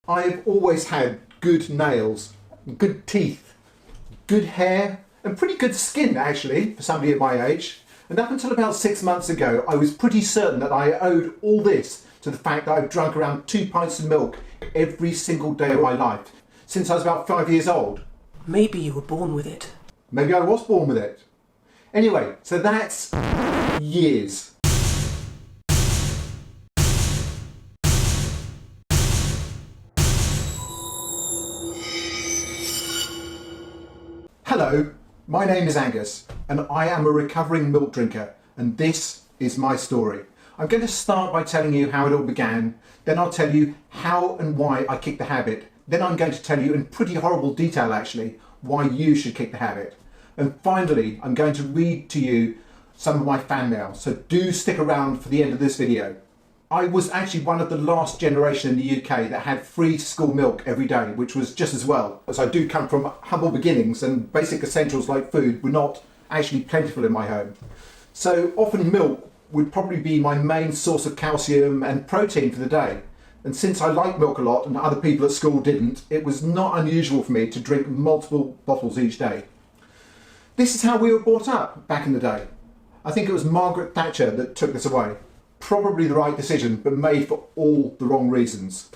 I've always had good nails, good teeth, good hair, and pretty good skin actually for somebody at my age. And up until about 6 months ago, I was pretty certain that I owed all this to the fact that I've drunk around 2 pints of milk every single day of my life, since I was about 5 years old. Maybe you were born with it. Maybe I was born with it. Anyway, so that's years. Hello, my name is Angus and I am a recovering milk drinker, and this is my story. I'm going to start by telling you how it all began, then I'll tell you how and why I kicked the habit, then I'm going to tell you in pretty horrible detail actually why you should kick the habit, and finally I'm going to read to you some of my fan mail, so do stick around for the end of this video. I was actually one of the last generation in the UK that had free school milk every day, which was just as well, as I do come from humble beginnings and basic essentials like food were not actually plentiful in my home. So often milk would probably be my main source of calcium and protein for the day. And since I like milk a lot and other people at school didn't, it was not unusual for me to drink multiple bottles each day. This is how we were brought up back in the day. I think it was Margaret Thatcher that took this away. Probably the right decision, but made for all the wrong reasons.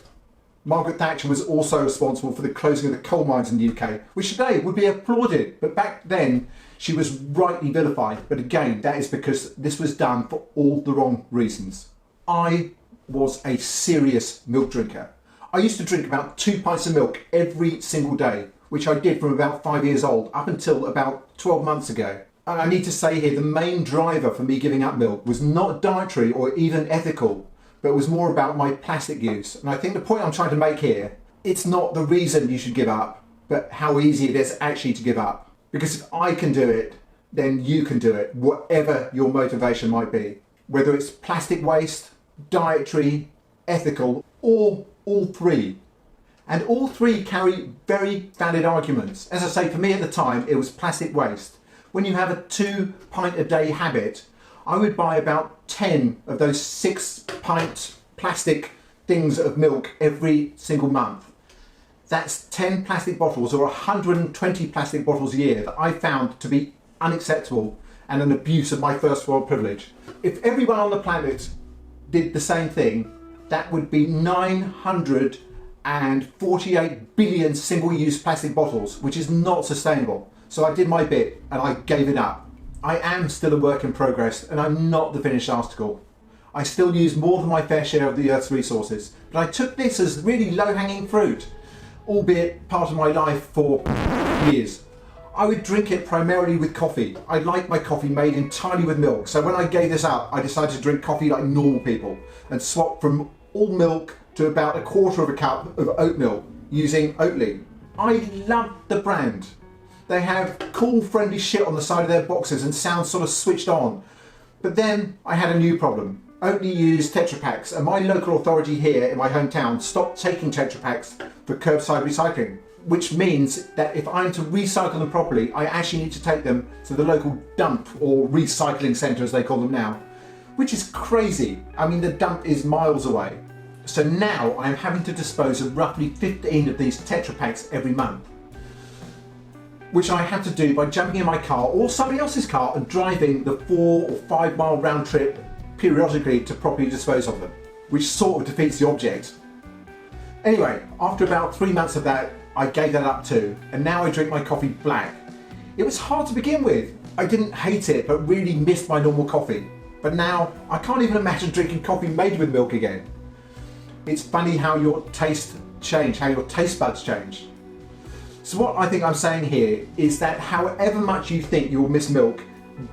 Margaret Thatcher was also responsible for the closing of the coal mines in the UK, which today would be applauded, but back then she was rightly vilified. But again, that is because this was done for all the wrong reasons. I was a serious milk drinker. I used to drink about 2 pints of milk every single day, which I did from about 5 years old up until about 12 months ago. And I need to say here, the main driver for me giving up milk was not dietary or even ethical, but it was more about my plastic use. And I think the point I'm trying to make here, it's not the reason you should give up, but how easy it is actually to give up. Because if I can do it, then you can do it, whatever your motivation might be. Whether it's plastic waste, dietary, ethical, or all three. And all three carry very valid arguments. As I say, for me at the time, it was plastic waste. When you have a 2 pint a day habit, I would buy about 10 of those 6 pint plastic things of milk every single month. That's 10 plastic bottles or 120 plastic bottles a year that I found to be unacceptable and an abuse of my first world privilege. If everyone on the planet did the same thing, that would be 948 billion single-use plastic bottles, which is not sustainable. So I did my bit and I gave it up. I am still a work in progress and I'm not the finished article. I still use more than my fair share of the Earth's resources, but I took this as really low-hanging fruit, albeit part of my life for years. I would drink it primarily with coffee. I like my coffee made entirely with milk, so when I gave this up, I decided to drink coffee like normal people and swap from all milk to about 1/4 of a cup of oat milk using Oatly. I love the brand. They have cool, friendly shit on the side of their boxes and sound sort of switched on. But then I had a new problem. Oatly used Tetra Paks, and my local authority here in my hometown stopped taking Tetra Paks for curbside recycling, which means that if I'm to recycle them properly, I actually need to take them to the local dump or recycling centre as they call them now, which is crazy. I mean, the dump is miles away. So now I am having to dispose of roughly 15 of these Tetra Paks every month, which I have to do by jumping in my car or somebody else's car and driving the 4 or 5 mile round trip periodically to properly dispose of them, which sort of defeats the object. Anyway, after about 3 months of that, I gave that up too, and now I drink my coffee black. It was hard to begin with. I didn't hate it, but really missed my normal coffee. But now, I can't even imagine drinking coffee made with milk again. It's funny how your taste change, how your taste buds change. So what I think I'm saying here is that however much you think you'll miss milk,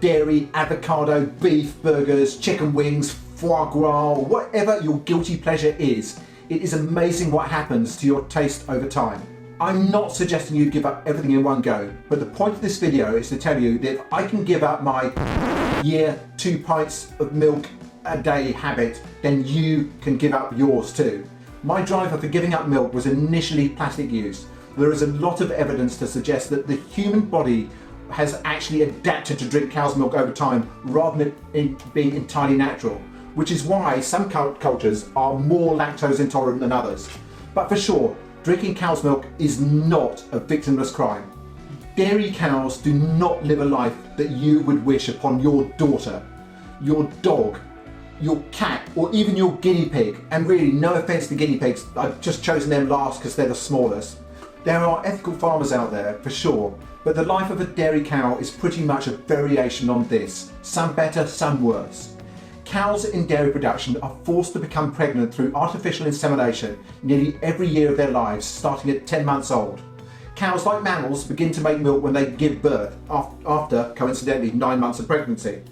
dairy, avocado, beef, burgers, chicken wings, foie gras, or whatever your guilty pleasure is, it is amazing what happens to your taste over time. I'm not suggesting you give up everything in one go, but the point of this video is to tell you that if I can give up my 2 pints of milk a day habit, then you can give up yours too. My driver for giving up milk was initially plastic use. There is a lot of evidence to suggest that the human body has actually adapted to drink cow's milk over time rather than it being entirely natural, which is why some cultures are more lactose intolerant than others. But for sure, drinking cow's milk is not a victimless crime. Dairy cows do not live a life that you would wish upon your daughter, your dog, your cat, or even your guinea pig. And really, no offence to guinea pigs, I've just chosen them last because they're the smallest. There are ethical farmers out there, for sure, but the life of a dairy cow is pretty much a variation on this, some better, some worse. Cows in dairy production are forced to become pregnant through artificial insemination nearly every year of their lives, starting at 10 months old. Cows, like mammals, begin to make milk when they give birth, after, coincidentally, 9 months of pregnancy.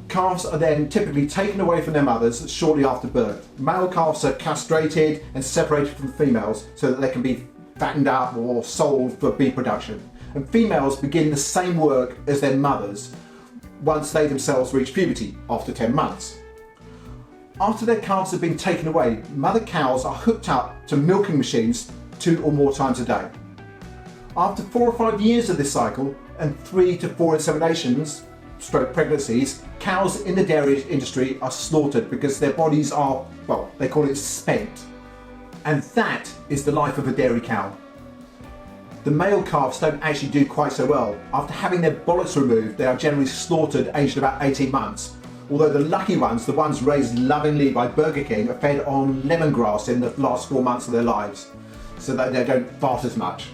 Calves are then typically taken away from their mothers shortly after birth. Male calves are castrated and separated from females so that they can be fattened up or sold for beef production. And females begin the same work as their mothers once they themselves reach puberty after 10 months. After their calves have been taken away, mother cows are hooked up to milking machines 2 or more times a day. After 4 or 5 years of this cycle and 3 to 4 inseminations, stroke pregnancies, cows in the dairy industry are slaughtered because their bodies are, well, they call it spent. And that is the life of a dairy cow. The male calves don't actually do quite so well. After having their bollocks removed, they are generally slaughtered aged about 18 months. Although the lucky ones, the ones raised lovingly by Burger King, are fed on lemongrass in the last 4 months of their lives, so that they don't fart as much.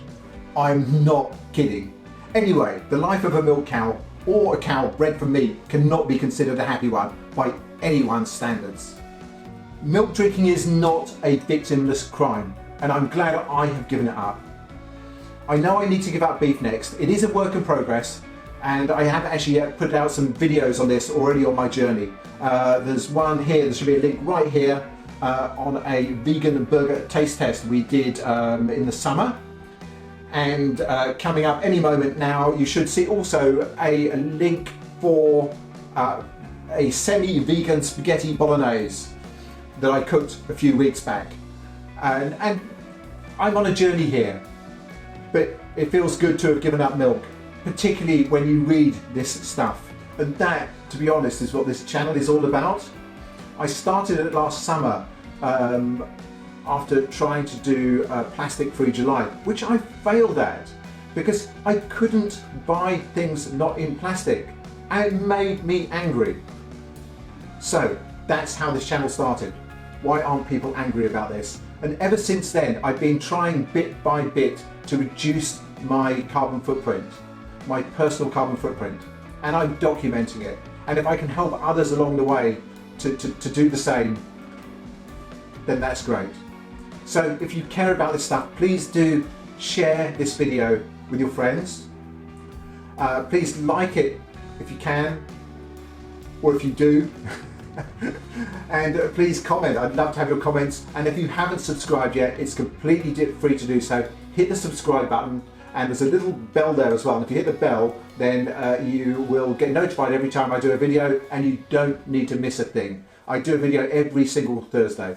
I'm not kidding. Anyway, the life of a milk cow or a cow bred for meat cannot be considered a happy one by anyone's standards. Milk drinking is not a victimless crime, and I'm glad I have given it up. I know I need to give up beef next. It is a work in progress, and I have actually put out some videos on this already on my journey. There's one here, there should be a link right here on a vegan burger taste test we did in the summer. And coming up any moment now, you should see also a link for a semi-vegan spaghetti bolognese that I cooked a few weeks back. And I'm on a journey here, but it feels good to have given up milk, particularly when you read this stuff. And that, to be honest, is what this channel is all about. I started it last summer after trying to do plastic-free July, which I failed at because I couldn't buy things not in plastic, and it made me angry. So that's how this channel started. Why aren't people angry about this? And ever since then, I've been trying bit by bit to reduce my carbon footprint, my personal carbon footprint, and I'm documenting it. And if I can help others along the way to do the same, then that's great. So if you care about this stuff, please do share this video with your friends. Please like it if you can, or if you do. And please comment. I'd love to have your comments. And if you haven't subscribed yet, it's completely free to do so. Hit the subscribe button, and there's a little bell there as well. And if you hit the bell, then you will get notified every time I do a video, and you don't need to miss a thing. I do a video every single Thursday.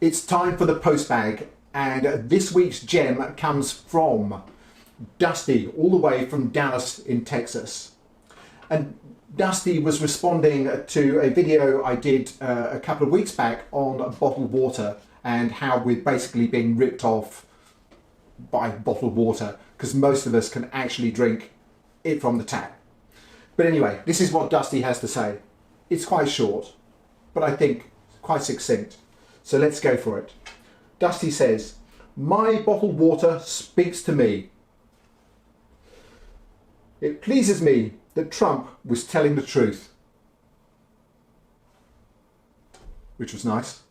It's time for the postbag, and this week's gem comes from Dusty, all the way from Dallas in Texas. And Dusty was responding to a video I did a couple of weeks back on bottled water and how we're basically being ripped off by bottled water because most of us can actually drink it from the tap. But anyway, this is what Dusty has to say. It's quite short, but I think quite succinct. So let's go for it. Dusty says, "My bottled water speaks to me. It pleases me that Trump was telling the truth." Which was nice.